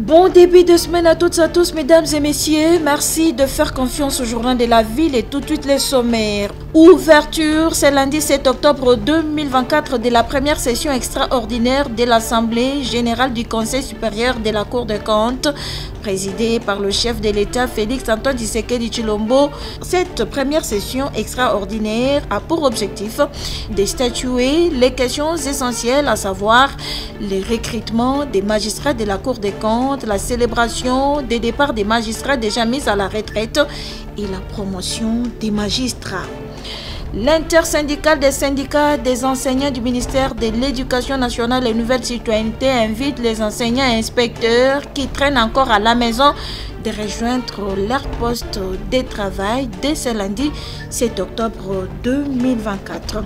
Bon début de semaine à toutes et à tous, mesdames et messieurs. Merci de faire confiance au journal de la ville et tout de suite les sommaires. Ouverture, c'est lundi 7 octobre 2024 de la première session extraordinaire de l'Assemblée générale du Conseil supérieur de la Cour des comptes, présidée par le chef de l'État Félix-Antoine Tshisekedi Tshilombo. Cette première session extraordinaire a pour objectif de statuer les questions essentielles, à savoir le recrutement des magistrats de la Cour des comptes, la célébration des départs des magistrats déjà mis à la retraite et la promotion des magistrats. L'intersyndicale des syndicats des enseignants du ministère de l'Éducation nationale et Nouvelle Citoyenneté invite les enseignants et inspecteurs qui traînent encore à la maison de rejoindre leur poste de travail dès ce lundi 7 octobre 2024.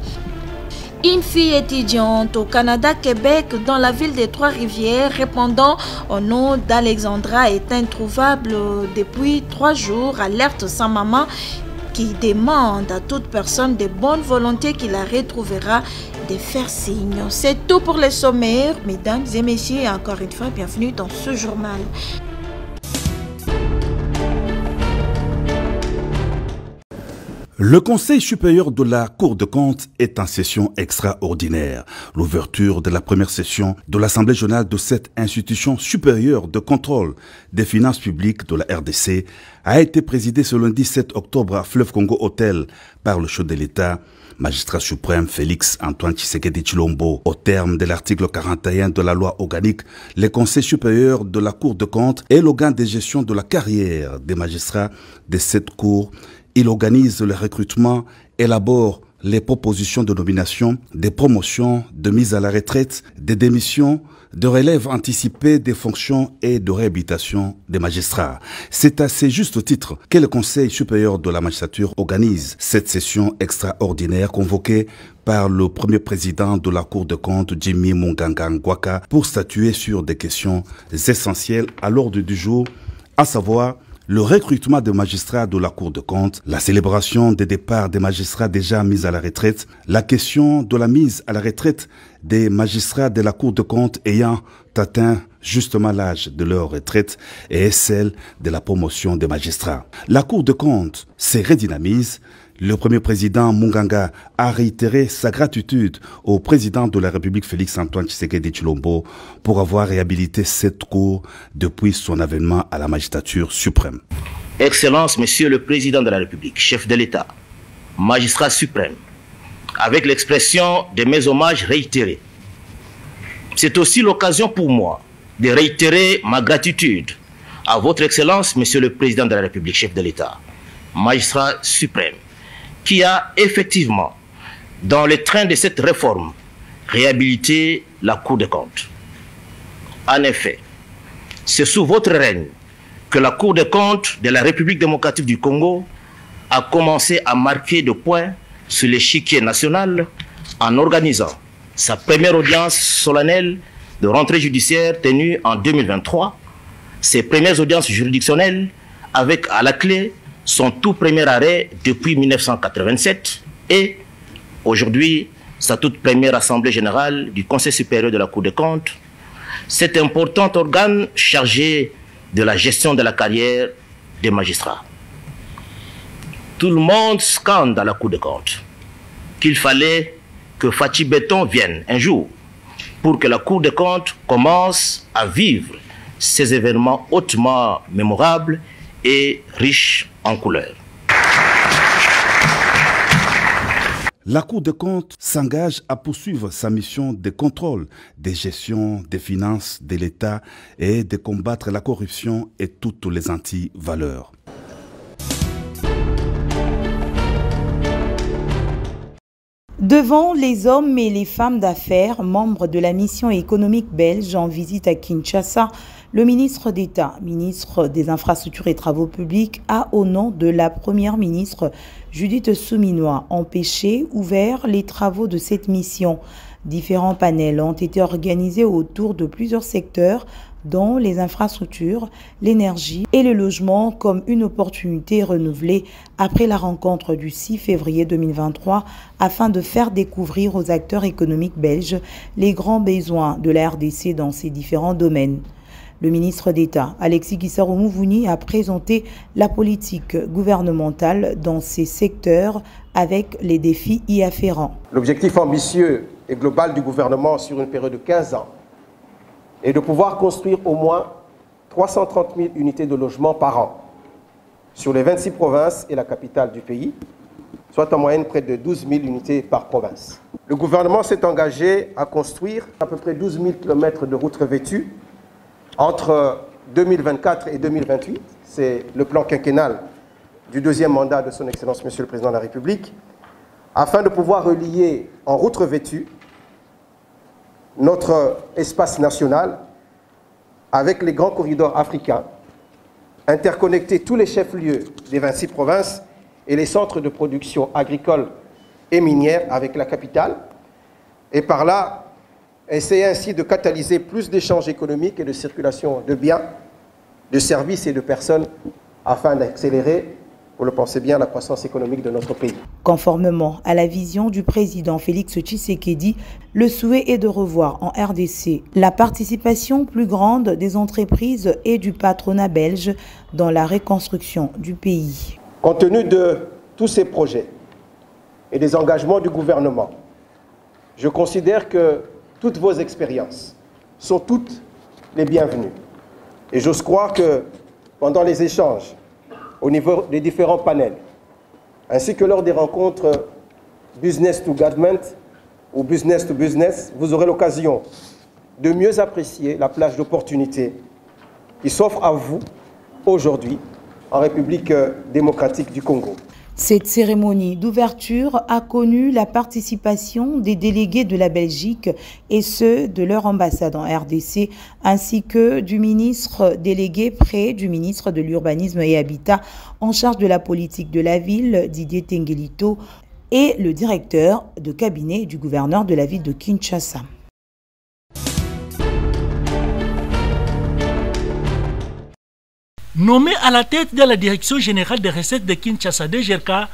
Une fille étudiante au Canada, Québec, dans la ville des Trois-Rivières, répondant au nom d'Alexandra, est introuvable depuis 3 jours. Alerte sa maman qui demande à toute personne de bonne volonté qui la retrouvera de faire signe. C'est tout pour les sommaires. Mesdames et messieurs, et encore une fois, bienvenue dans ce journal. Le Conseil supérieur de la Cour des comptes est en session extraordinaire. L'ouverture de la première session de l'Assemblée générale de cette institution supérieure de contrôle des finances publiques de la RDC a été présidée ce lundi 7 octobre à Fleuve Congo Hôtel par le chef de l'État, magistrat suprême Félix-Antoine Tshisekedi Tshilombo. Au terme de l'article 41 de la loi organique, le Conseil supérieur de la Cour des comptes est l'organe de gestion de la carrière des magistrats de cette Cour. Il organise le recrutement, élabore les propositions de nomination, des promotions, de mise à la retraite, des démissions, de relève anticipée des fonctions et de réhabilitation des magistrats. C'est à ce juste titre que le Conseil supérieur de la magistrature organise cette session extraordinaire convoquée par le premier président de la Cour des comptes, Jimmy Munganga Ngwaka, pour statuer sur des questions essentielles à l'ordre du jour, à savoir le recrutement des magistrats de la Cour des comptes, la célébration des départs des magistrats déjà mis à la retraite, la question de la mise à la retraite des magistrats de la Cour des comptes ayant atteint justement l'âge de leur retraite et celle de la promotion des magistrats. La Cour des comptes se redynamise. Le premier président Munganga a réitéré sa gratitude au président de la République Félix-Antoine Tshisekedi Tshilombo pour avoir réhabilité cette cour depuis son avènement à la magistrature suprême. Excellence, Monsieur le Président de la République, chef de l'État, magistrat suprême, avec l'expression de mes hommages réitérés, c'est aussi l'occasion pour moi de réitérer ma gratitude à votre Excellence, Monsieur le Président de la République, chef de l'État, magistrat suprême, qui a effectivement, dans le train de cette réforme, réhabilité la Cour des comptes. En effet, c'est sous votre règne que la Cour des comptes de la République démocratique du Congo a commencé à marquer de points sur l'échiquier national en organisant sa première audience solennelle de rentrée judiciaire tenue en 2023, ses premières audiences juridictionnelles avec à la clé son tout premier arrêt depuis 1987 et aujourd'hui sa toute première assemblée générale du Conseil supérieur de la Cour des comptes, cet important organe chargé de la gestion de la carrière des magistrats. Tout le monde scande à la Cour des comptes qu'il fallait que Fachi Béton vienne un jour pour que la Cour des comptes commence à vivre ces événements hautement mémorables et riches en couleurs. La Cour des comptes s'engage à poursuivre sa mission de contrôle des gestions des finances de l'État et de combattre la corruption et toutes les anti-valeurs. Devant les hommes et les femmes d'affaires, membres de la mission économique belge en visite à Kinshasa, le ministre d'État, ministre des Infrastructures et Travaux publics, a, au nom de la première ministre Judith Souminois, empêché, ouvert les travaux de cette mission. Différents panels ont été organisés autour de plusieurs secteurs, dont les infrastructures, l'énergie et le logement, comme une opportunité renouvelée après la rencontre du 6 février 2023 afin de faire découvrir aux acteurs économiques belges les grands besoins de la RDC dans ces différents domaines. Le ministre d'État, Alexis Guissaro Mouvouni, a présenté la politique gouvernementale dans ces secteurs avec les défis y afférents. L'objectif ambitieux et global du gouvernement sur une période de 15 ans est de pouvoir construire au moins 330 000 unités de logement par an sur les 26 provinces et la capitale du pays, soit en moyenne près de 12 000 unités par province. Le gouvernement s'est engagé à construire à peu près 12 000 km de routes revêtues entre 2024 et 2028. C'est le plan quinquennal du deuxième mandat de son Excellence Monsieur le Président de la République, afin de pouvoir relier en routes revêtues notre espace national avec les grands corridors africains, interconnecter tous les chefs-lieux des 26 provinces et les centres de production agricole et minière avec la capitale, et par là, essayer ainsi de catalyser plus d'échanges économiques et de circulation de biens, de services et de personnes afin d'accélérer, vous le pensez bien, la croissance économique de notre pays. Conformément à la vision du président Félix Tshisekedi, le souhait est de revoir en RDC la participation plus grande des entreprises et du patronat belge dans la reconstruction du pays. Compte tenu de tous ces projets et des engagements du gouvernement, je considère que toutes vos expériences sont toutes les bienvenues. Et j'ose croire que pendant les échanges, au niveau des différents panels, ainsi que lors des rencontres business to government ou business to business, vous aurez l'occasion de mieux apprécier la plage d'opportunités qui s'offre à vous aujourd'hui en République démocratique du Congo. Cette cérémonie d'ouverture a connu la participation des délégués de la Belgique et ceux de leur ambassade en RDC, ainsi que du ministre délégué près du ministre de l'Urbanisme et Habitat en charge de la politique de la ville, Didier Tengelito, et le directeur de cabinet du gouverneur de la ville de Kinshasa. Nommé à la tête de la Direction générale des recettes de Kinshasa DGRK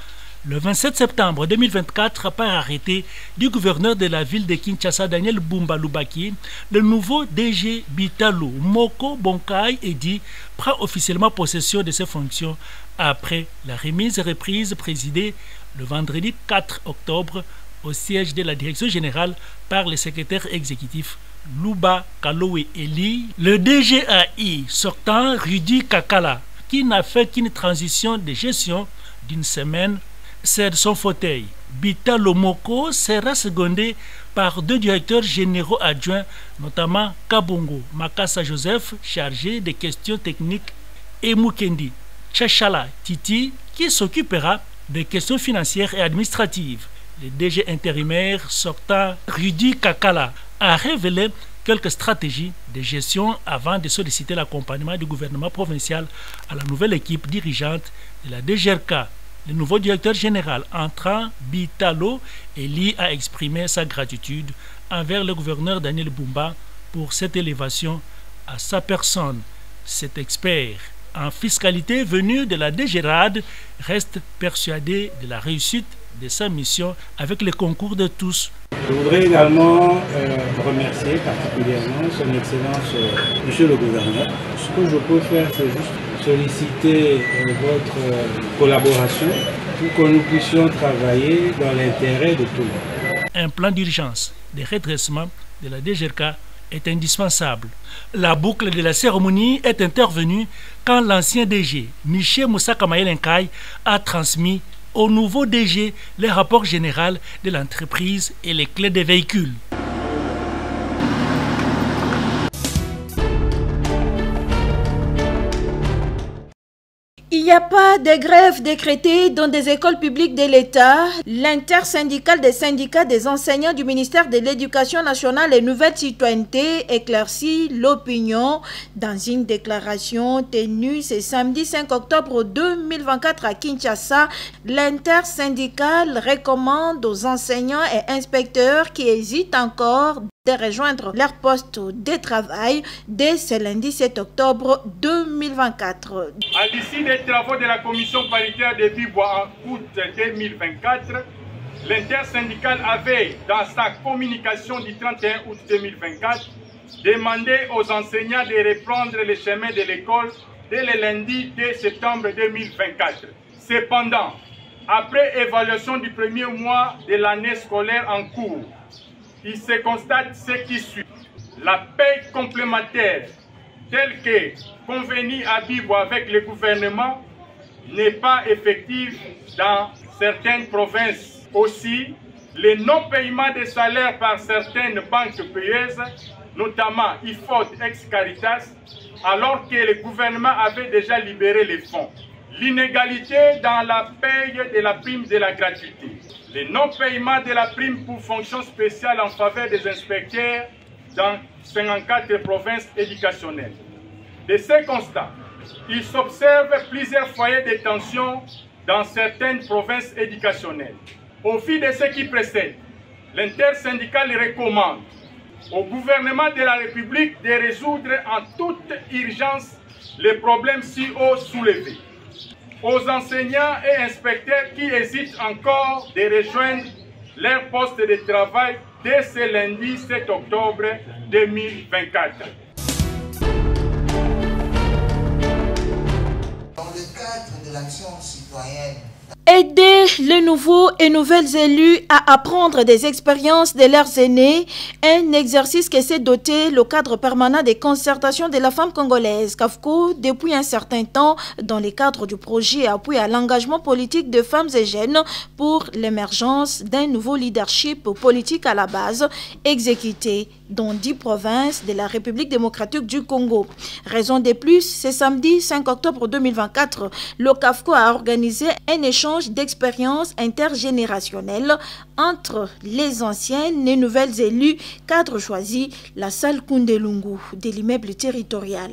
le 27 septembre 2024 par arrêté du gouverneur de la ville de Kinshasa Daniel Bumba Lubaki, le nouveau DG Bitalo Moko Bonkai Edi prend officiellement possession de ses fonctions après la remise et reprise présidée le vendredi 4 octobre au siège de la Direction générale par le secrétaire exécutif Luba Kalowe Eli, le DGAI sortant Rudy Kakala, qui n'a fait qu'une transition de gestion d'une semaine, cède son fauteuil. Bitalo Moko sera secondé par deux directeurs généraux adjoints, notamment Kabongo Makassa Joseph, chargé des questions techniques, et Mukendi Tchachala Titi, qui s'occupera des questions financières et administratives. Le DG intérimaire sortant Rudy Kakala a révélé quelques stratégies de gestion avant de solliciter l'accompagnement du gouvernement provincial à la nouvelle équipe dirigeante de la DGRK. Le nouveau directeur général entrant, Bitalo Eli, a exprimé sa gratitude envers le gouverneur Daniel Bumba pour cette élévation à sa personne. Cet expert en fiscalité venu de la DGRAD reste persuadé de la réussite de sa mission avec le concours de tous. Je voudrais également remercier particulièrement son Excellence, Monsieur le Gouverneur. Ce que je peux faire, c'est juste solliciter votre collaboration pour que nous puissions travailler dans l'intérêt de tout le monde. Un plan d'urgence de redressement de la DGRK est indispensable. La boucle de la cérémonie est intervenue quand l'ancien DG, Michel Moussa Kamael Nkai, a transmis au nouveau DG les rapports généraux de l'entreprise et les clés des véhicules. Il n'y a pas de grève décrétée dans des écoles publiques de l'État. L'intersyndicale des syndicats des enseignants du ministère de l'Éducation nationale et Nouvelle Citoyenneté éclaircit l'opinion dans une déclaration tenue ce samedi 5 octobre 2024 à Kinshasa. L'intersyndicale recommande aux enseignants et inspecteurs qui hésitent encore de rejoindre leur poste de travail dès ce lundi 7 octobre 2024. À l'issue des travaux de la commission paritaire des Bibois en août 2024, l'intersyndicale avait, dans sa communication du 31 août 2024, demandé aux enseignants de reprendre le chemin de l'école dès le lundi 2 septembre 2024. Cependant, après évaluation du premier mois de l'année scolaire en cours, il se constate ce qui suit. La paie complémentaire, telle que convenue à Bibo avec le gouvernement, n'est pas effective dans certaines provinces. Aussi, le non-paiement des salaires par certaines banques payeuses, notamment IFOD ex-Caritas, alors que le gouvernement avait déjà libéré les fonds. L'inégalité dans la paye de la prime de la gratuité. Le non-paiement de la prime pour fonction spéciale en faveur des inspecteurs dans 54 provinces éducationnelles. De ces constats, il s'observe plusieurs foyers de tension dans certaines provinces éducationnelles. Au vu de ce qui précède, l'intersyndicale recommande au gouvernement de la République de résoudre en toute urgence les problèmes si haut soulevés. Aux enseignants et inspecteurs qui hésitent encore de rejoindre leur poste de travail dès ce lundi 7 octobre 2024. Dans le cadre de l'action citoyenne, aider les nouveaux et nouvelles élus à apprendre des expériences de leurs aînés, un exercice que s'est doté le cadre permanent des concertations de la femme congolaise, CAFCO, depuis un certain temps dans le cadre du projet appui à l'engagement politique de femmes et jeunes pour l'émergence d'un nouveau leadership politique à la base, exécuté dans 10 provinces de la République démocratique du Congo. Raison de plus, ce samedi 5 octobre 2024, le CAFCO a organisé un échange d'expériences intergénérationnelles entre les anciennes et nouvelles élus cadres choisis, la salle Kundelungu de l'immeuble territorial.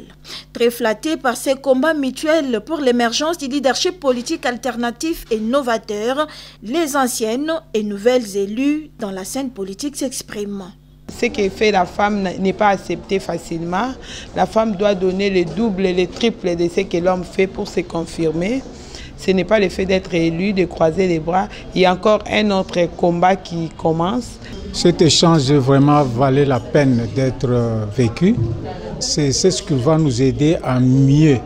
Très flatté par ces combats mutuels pour l'émergence du leadership politique alternatif et novateur, les anciennes et nouvelles élus dans la scène politique s'expriment. Ce que fait la femme n'est pas accepté facilement. La femme doit donner le double et le triple de ce que l'homme fait pour se confirmer. Ce n'est pas le fait d'être élu, de croiser les bras. Il y a encore un autre combat qui commence. Cet échange vraiment valait la peine d'être vécu. C'est ce qui va nous aider à mieux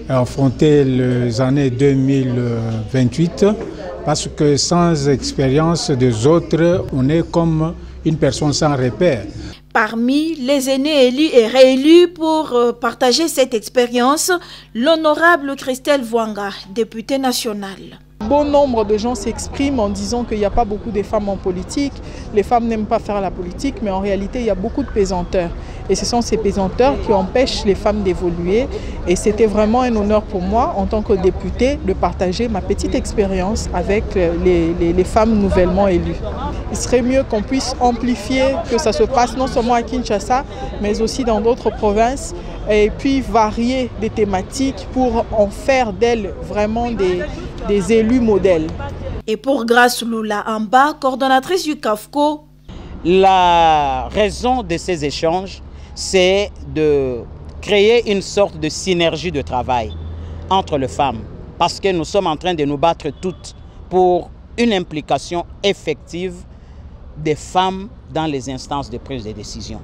affronter les années 2028. Parce que sans expérience des autres, on est comme une personne sans repère. Parmi les aînés élus et réélus pour partager cette expérience, l'honorable Christelle Vwanga, députée nationale. Bon nombre de gens s'expriment en disant qu'il n'y a pas beaucoup de femmes en politique. Les femmes n'aiment pas faire la politique, mais en réalité, il y a beaucoup de pesanteurs. Et ce sont ces pesanteurs qui empêchent les femmes d'évoluer. Et c'était vraiment un honneur pour moi, en tant que députée, de partager ma petite expérience avec les femmes nouvellement élues. Il serait mieux qu'on puisse amplifier, que ça se passe non seulement à Kinshasa, mais aussi dans d'autres provinces, et puis varier des thématiques pour en faire d'elles vraiment des élus modèles. Et pour Grace Lula Amba, coordonnatrice du CAFCO, la raison de ces échanges, c'est de créer une sorte de synergie de travail entre les femmes. Parce que nous sommes en train de nous battre toutes pour une implication effective des femmes dans les instances de prise de décision.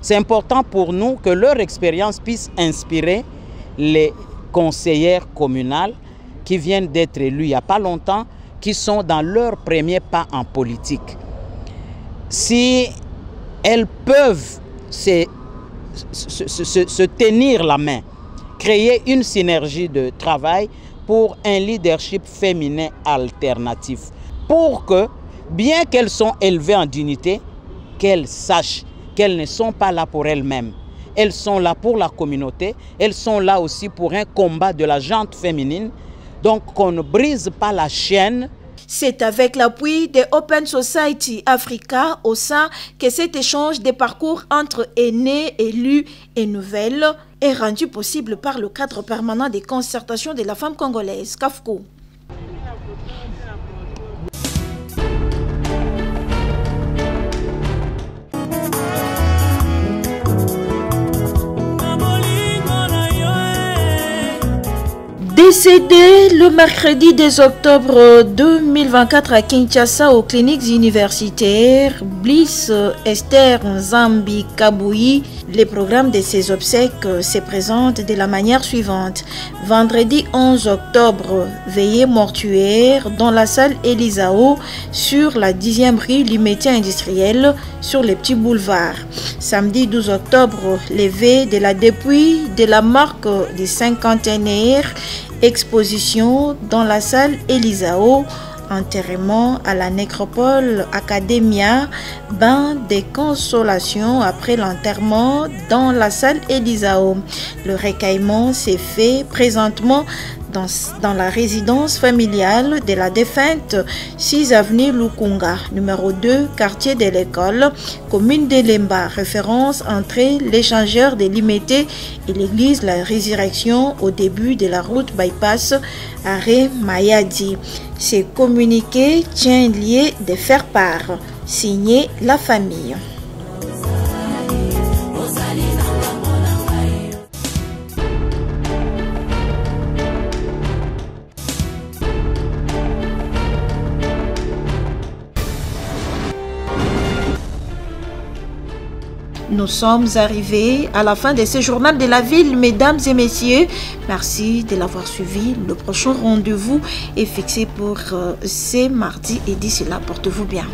C'est important pour nous que leur expérience puisse inspirer les conseillères communales qui viennent d'être élues il n'y a pas longtemps, qui sont dans leur premier pas en politique. Si elles peuvent se tenir la main, créer une synergie de travail pour un leadership féminin alternatif, pour que, bien qu'elles sont élevées en dignité, qu'elles sachent qu'elles ne sont pas là pour elles-mêmes. Elles sont là pour la communauté, elles sont là aussi pour un combat de la gente féminine, donc qu'on ne brise pas la chaîne. C'est avec l'appui de Open Society Africa, OSA, que cet échange des parcours entre aînés, élus et nouvelles est rendu possible par le cadre permanent des concertations de la femme congolaise, CAFCO. Décédé le mercredi 10 octobre 2024 à Kinshasa aux cliniques universitaires Bliss Esther Nzambi Kaboui. Les programmes de ses obsèques se présentent de la manière suivante. Vendredi 11 octobre, veillée mortuaire dans la salle Elisao sur la 10e rue Limetier Industriel sur les petits boulevards. Samedi 12 octobre, levée de la dépouille de la marque des cinquantenaires, exposition dans la salle Elisao, enterrement à la nécropole Academia, bain de consolation après l'enterrement dans la salle Elisao. Le recueillement s'est fait présentement dans la résidence familiale de la défunte 6 avenue Lukunga, numéro 2, quartier de l'école, commune de Lemba, référence entre l'échangeur de Limete et l'église La Résurrection au début de la route bypass arrêt Mayadi. Ce communiqué tient lié de faire part, signé la famille. Nous sommes arrivés à la fin de ce journal de la ville, mesdames et messieurs. Merci de l'avoir suivi. Le prochain rendez-vous est fixé pour ce mardi et d'ici là, portez-vous bien.